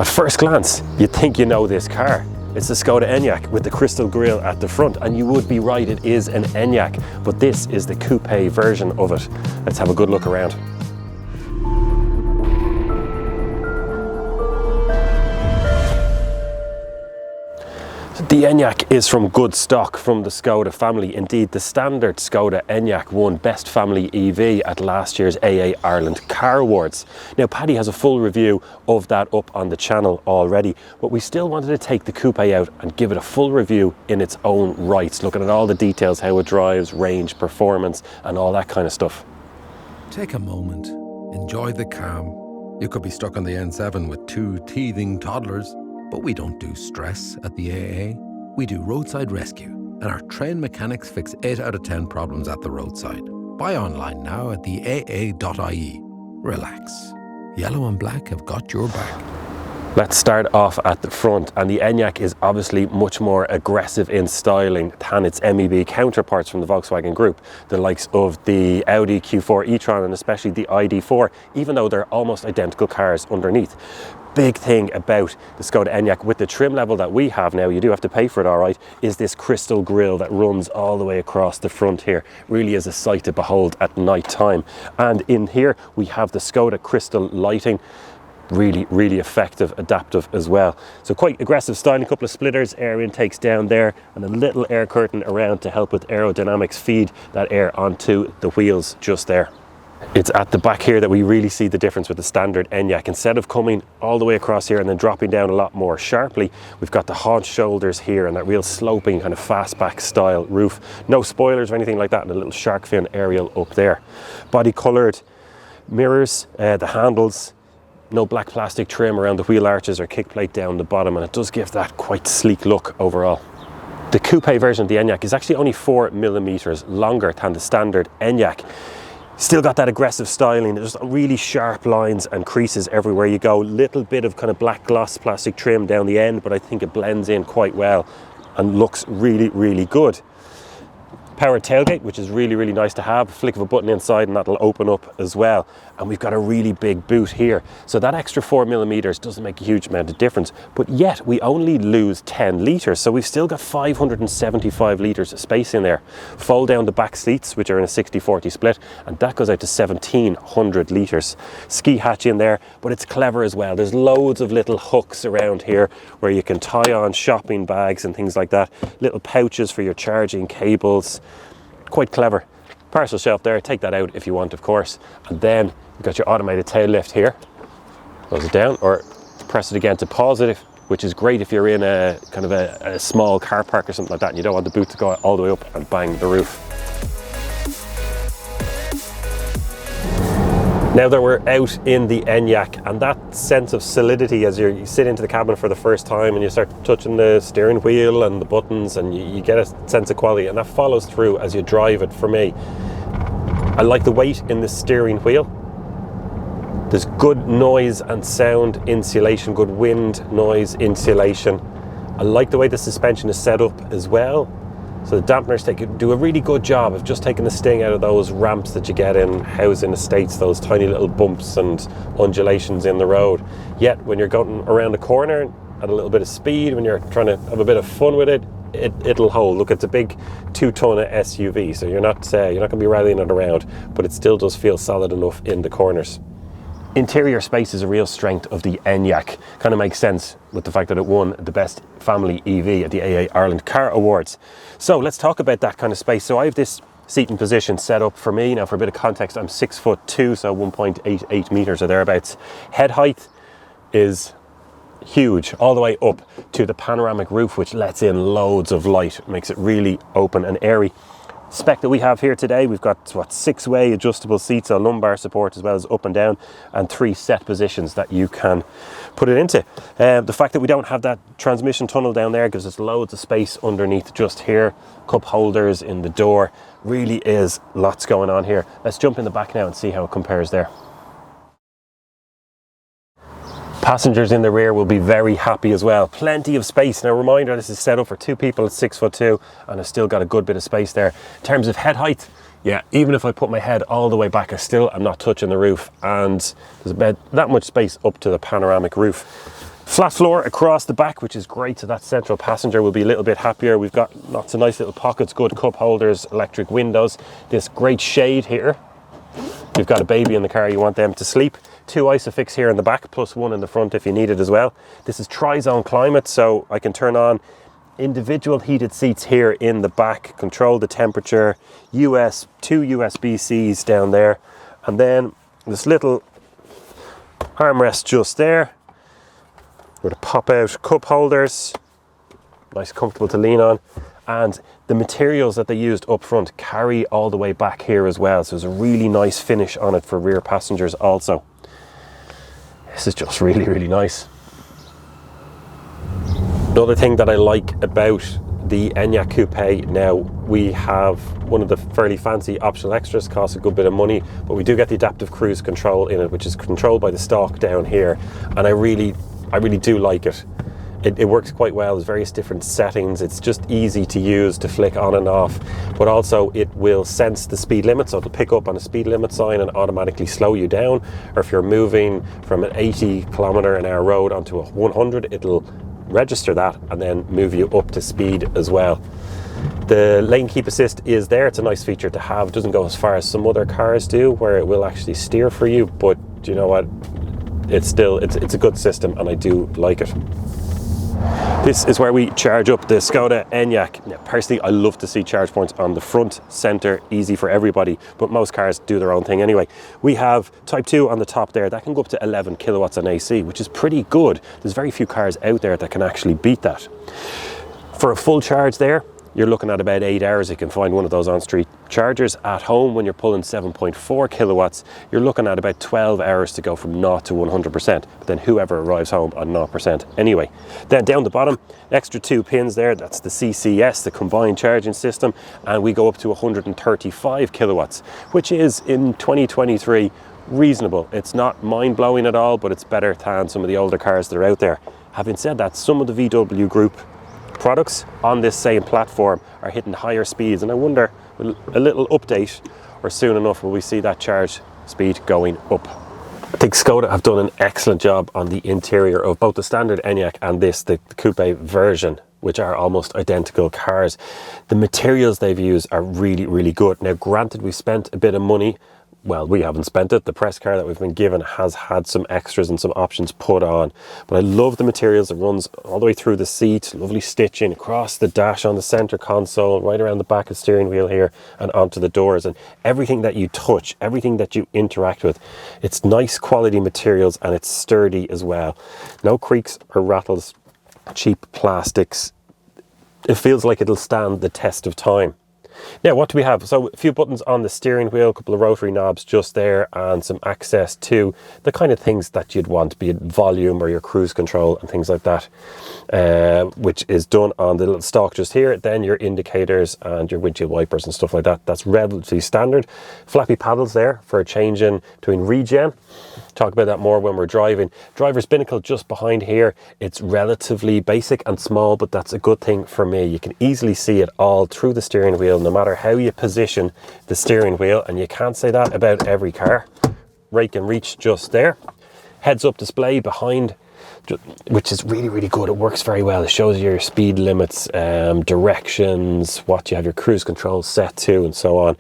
At first glance, you'd think you know this car. It's the Skoda Enyaq with the crystal grille at the front, and you would be right, it is an Enyaq, but this is the coupe version of it. Let's have a good look around. The Enyaq is from good stock from the Skoda family. Indeed, the standard Skoda Enyaq won Best Family EV at last year's AA Ireland Car Awards. Now, Paddy has a full review of that up on the channel already, but we still wanted to take the coupe out and give it a full review in its own rights, looking at all the details, how it drives, range, performance, and all that kind of stuff. Take a moment, enjoy the calm. You could be stuck on the N7 with two teething toddlers. But we don't do stress at the AA. We do roadside rescue, and our trained mechanics fix 8 out of 10 problems at the roadside. Buy online now at theAA.ie. Relax. Yellow and black have got your back. Let's start off at the front, and the Enyaq is obviously much more aggressive in styling than its MEB counterparts from the Volkswagen Group, the likes of the Audi Q4 e-tron and especially the ID4, even though they're almost identical cars underneath. Big thing about the Skoda Enyaq with the trim level that we have now, you do have to pay for it alright, is this crystal grille that runs all the way across the front here. Really is a sight to behold at night time. And in here we have the Skoda crystal lighting. Really effective, adaptive as well. So quite aggressive styling, a couple of splitters, air intakes down there, and a little air curtain around to help with aerodynamics, feed that air onto the wheels just there. It's at the back here that we really see the difference with the standard Enyaq. Instead of coming all the way across here and then dropping down a lot more sharply, we've got the haunch shoulders here and that real sloping kind of fastback style roof. No spoilers or anything like that, and a little shark fin aerial up there. Body coloured mirrors, the handles, no black plastic trim around the wheel arches or kick plate down the bottom, and it does give that quite sleek look overall. The coupe version of the Enyaq is actually only 4mm longer than the standard Enyaq. Still got that aggressive styling, there's really sharp lines and creases everywhere you go. Little bit of kind of black gloss plastic trim down the end, but I think it blends in quite well and looks really good. Powered tailgate, which is really nice to have. A flick of a button inside and that'll open up as well. And we've got a really big boot here. So that extra 4mm doesn't make a huge amount of difference, but yet we only lose 10 litres. So we've still got 575 litres of space in there. Fold down the back seats, which are in a 60-40 split, and that goes out to 1700 litres. Ski hatch in there, but it's clever as well. There's loads of little hooks around here where you can tie on shopping bags and things like that. Little pouches for your charging cables. Quite clever. Parcel shelf there, take that out if you want, of course. And then you've got your automated tail lift here. Close it down or press it again to pause it, which is great if you're in a kind of a small car park or something like that and you don't want the boot to go all the way up and bang the roof. Now that we're out in the Enyaq, and that sense of solidity as you sit into the cabin for the first time and you start touching the steering wheel and the buttons, and you get a sense of quality, and that follows through as you drive it for me. I like the weight in the steering wheel. There's good noise and sound insulation, good wind noise insulation. I like the way the suspension is set up as well. So the dampeners do a really good job of just taking the sting out of those ramps that you get in housing estates, those tiny little bumps and undulations in the road. Yet when you're going around a corner at a little bit of speed, when you're trying to have a bit of fun with it, it'll hold. Look, it's a big 2-ton SUV, so you're not going to be rallying it around, but it still does feel solid enough in the corners. Interior space is a real strength of the Enyaq. Kind of makes sense with the fact that it won the Best Family EV at the AA Ireland Car Awards. So let's talk about that kind of space. So I have this seating position set up for me. Now, for a bit of context, I'm 6'2", so 1.88 meters or thereabouts. Head height is huge, all the way up to the panoramic roof, which lets in loads of light, makes it really open and airy. Spec that we have here today, we've got 6-way adjustable seats, so lumbar support as well as up and down, and 3 set positions that you can put it into. The fact that we don't have that transmission tunnel down there gives us loads of space underneath just here. Cup holders in the door, really is lots going on here. Let's jump in the back now and see how it compares there. Passengers in the rear will be very happy as well. Plenty of space. Now, reminder, this is set up for 2 people at 6'2", and I've still got a good bit of space there. In terms of head height, yeah, even if I put my head all the way back, I'm not touching the roof, and there's about that much space up to the panoramic roof. Flat floor across the back, which is great, so that central passenger will be a little bit happier. We've got lots of nice little pockets, good cup holders, electric windows, this great shade here. If you've got a baby in the car, you want them to sleep. 2 Isofix here in the back, plus 1 in the front if you need it as well. This is tri-zone climate, so I can turn on individual heated seats here in the back, control the temperature, 2 USB-Cs down there, and then this little armrest just there with a pop-out cup holders, nice comfortable to lean on, and the materials that they used up front carry all the way back here as well, so there's a really nice finish on it for rear passengers also. This is just really, really nice. Another thing that I like about the Enyaq Coupe, now we have one of the fairly fancy optional extras, costs a good bit of money, but we do get the adaptive cruise control in it, which is controlled by the stalk down here, and I really do like it. It works quite well. There's various different settings. It's just easy to use, to flick on and off, but also it will sense the speed limit, so it'll pick up on a speed limit sign and automatically slow you down, or if you're moving from an 80km/h road onto a 100, it'll register that and then move you up to speed as well. The lane keep assist is there. It's a nice feature to have. It doesn't go as far as some other cars do, where it will actually steer for you, but you know what, it's a good system and I do like it. This is where we charge up the Skoda Enyaq. Now, personally, I love to see charge points on the front, center, easy for everybody, but most cars do their own thing anyway. We have Type 2 on the top there. That can go up to 11 kilowatts on AC, which is pretty good. There's very few cars out there that can actually beat that. For a full charge there, you're looking at about 8 hours. You can find one of those on-street chargers. At home, when you're pulling 7.4 kilowatts, you're looking at about 12 hours to go from 0 to 100%, but then whoever arrives home on 0% anyway. Then down the bottom, extra 2 pins there, that's the CCS, the combined charging system, and we go up to 135 kilowatts, which is, in 2023, reasonable. It's not mind-blowing at all, but it's better than some of the older cars that are out there. Having said that, some of the VW Group products on this same platform are hitting higher speeds, and I wonder, with a little update or soon enough, will we see that charge speed going up. I think Skoda have done an excellent job on the interior of both the standard Enyaq and this, the coupe version, which are almost identical cars. The materials they've used are really, really good. Now granted, we spent a bit of money. Well, we haven't spent it. The press car that we've been given has had some extras and some options put on. But I love the materials. It runs all the way through the seat, lovely stitching across the dash, on the center console, right around the back of the steering wheel here, and onto the doors. And everything that you touch, everything that you interact with, it's nice quality materials and it's sturdy as well. No creaks or rattles, cheap plastics. It feels like it'll stand the test of time. Now, what do we have? So a few buttons on the steering wheel, a couple of rotary knobs just there, and some access to the kind of things that you'd want, be it volume or your cruise control and things like that, which is done on the little stalk just here. Then your indicators and your windshield wipers and stuff like that. That's relatively standard. Flappy paddles there for changing between regen. Talk about that more when we're driving. Driver's binnacle just behind here. It's relatively basic and small, but that's a good thing for me. You can easily see it all through the steering wheel, no matter how you position the steering wheel, and you can't say that about every car. Rake and reach just there. Heads up display behind, which is really, really good. It works very well. It shows you your speed limits, directions, what you have your cruise control set to, and so on.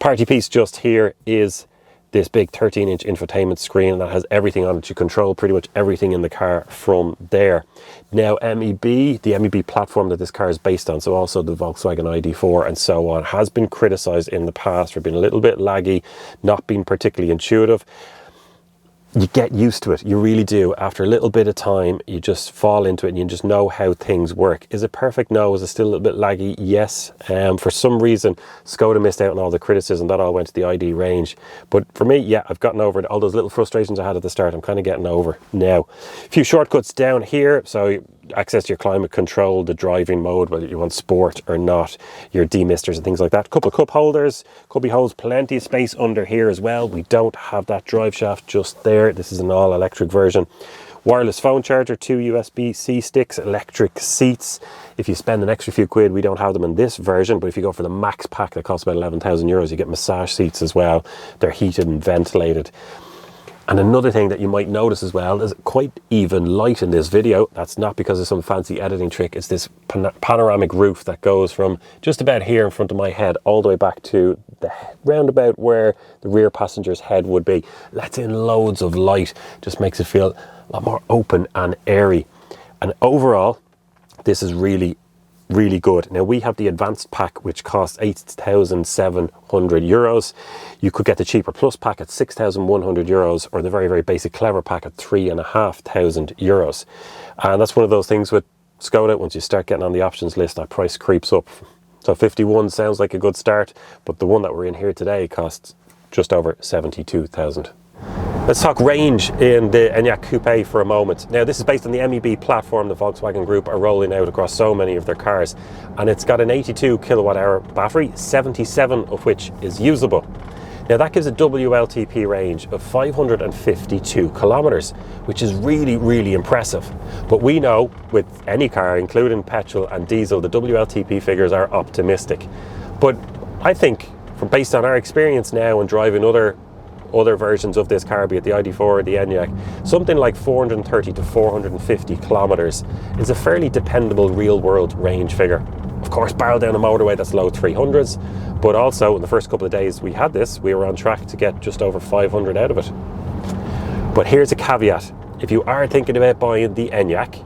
Party piece just here is this big 13-inch infotainment screen that has everything on it. You control pretty much everything in the car from there. Now MEB, the MEB platform that this car is based on, so also the Volkswagen ID4 and so on, has been criticized in the past for being a little bit laggy, not being particularly intuitive. You get used to it, you really do. After a little bit of time, you just fall into it and you just know how things work. Is it perfect? No. Is it still a little bit laggy? Yes. For some reason, Skoda missed out on all the criticism. That all went to the ID range. But for me, yeah, I've gotten over it. All those little frustrations I had at the start, I'm kind of getting over now. A few shortcuts down here. So access your climate control, the driving mode, whether you want sport or not, your demisters and things like that. A couple of cup holders, cubby holes, plenty of space under here as well. We don't have that drive shaft just there. This is an all electric version. Wireless phone charger, 2 USB-C sticks, electric seats. If you spend an extra few quid, we don't have them in this version, but if you go for the max pack that costs about 11,000 euros, you get massage seats as well. They're heated and ventilated. And another thing that you might notice as well is quite even light in this video. That's not because of some fancy editing trick. It's this panoramic roof that goes from just about here in front of my head all the way back to the roundabout where the rear passenger's head would be. Lets in loads of light, just makes it feel a lot more open and airy. And overall, this is really good. Now we have the advanced pack, which costs €8,700. You could get the cheaper plus pack at €6,100, or the very basic clever pack at €3,500. And that's one of those things with Skoda. Once you start getting on the options list, that price creeps up. So 51 sounds like a good start, but the one that we're in here today costs just over 72,000. Let's talk range in the Enyaq Coupe for a moment. Now this is based on the MEB platform the Volkswagen Group are rolling out across so many of their cars, and it's got an 82 kilowatt hour battery, 77 of which is usable. Now that gives a WLTP range of 552 kilometers, which is really impressive. But we know with any car, including petrol and diesel, the WLTP figures are optimistic. But I think, based on our experience now and driving other versions of this car, be it the ID4 or the Enyaq, something like 430 to 450 kilometers is a fairly dependable real-world range figure. Of course, barrel down a motorway, that's low 300s, but also in the first couple of days we had this, we were on track to get just over 500 out of it. But here's a caveat: if you are thinking about buying the Enyaq,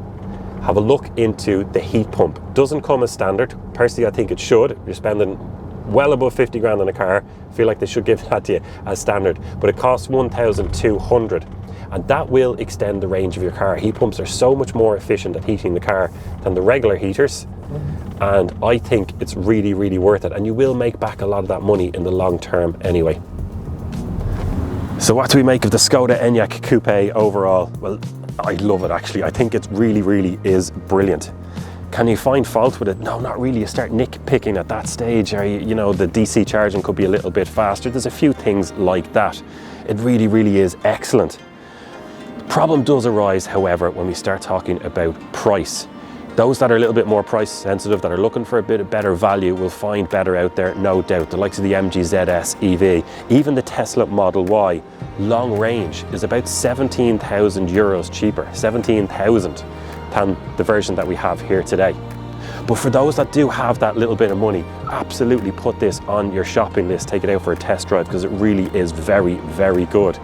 have a look into the heat pump. Doesn't come as standard. Personally, I think it should. You're spending well above 50 grand on a car. I feel like they should give that to you as standard, but it costs 1,200, and that will extend the range of your car. Heat pumps are so much more efficient at heating the car than the regular heaters, and I think it's really worth it, and you will make back a lot of that money in the long term anyway. So what do we make of the Skoda Enyaq Coupe overall? Well, I love it actually. I think it really is brilliant. Can you find fault with it? No, not really. You start nitpicking at that stage, or you know, the DC charging could be a little bit faster. There's a few things like that. It really is excellent. The problem does arise, however, when we start talking about price. Those that are a little bit more price sensitive, that are looking for a bit of better value, will find better out there, no doubt. The likes of the MG ZS EV, even the Tesla Model Y, long range is about €17,000 cheaper, 17,000. than the version that we have here today. But for those that do have that little bit of money, absolutely put this on your shopping list, take it out for a test drive, because it really is very good.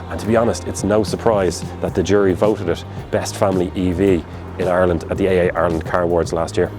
And to be honest, it's no surprise that the jury voted it Best Family EV in Ireland at the AA Ireland Car Awards last year.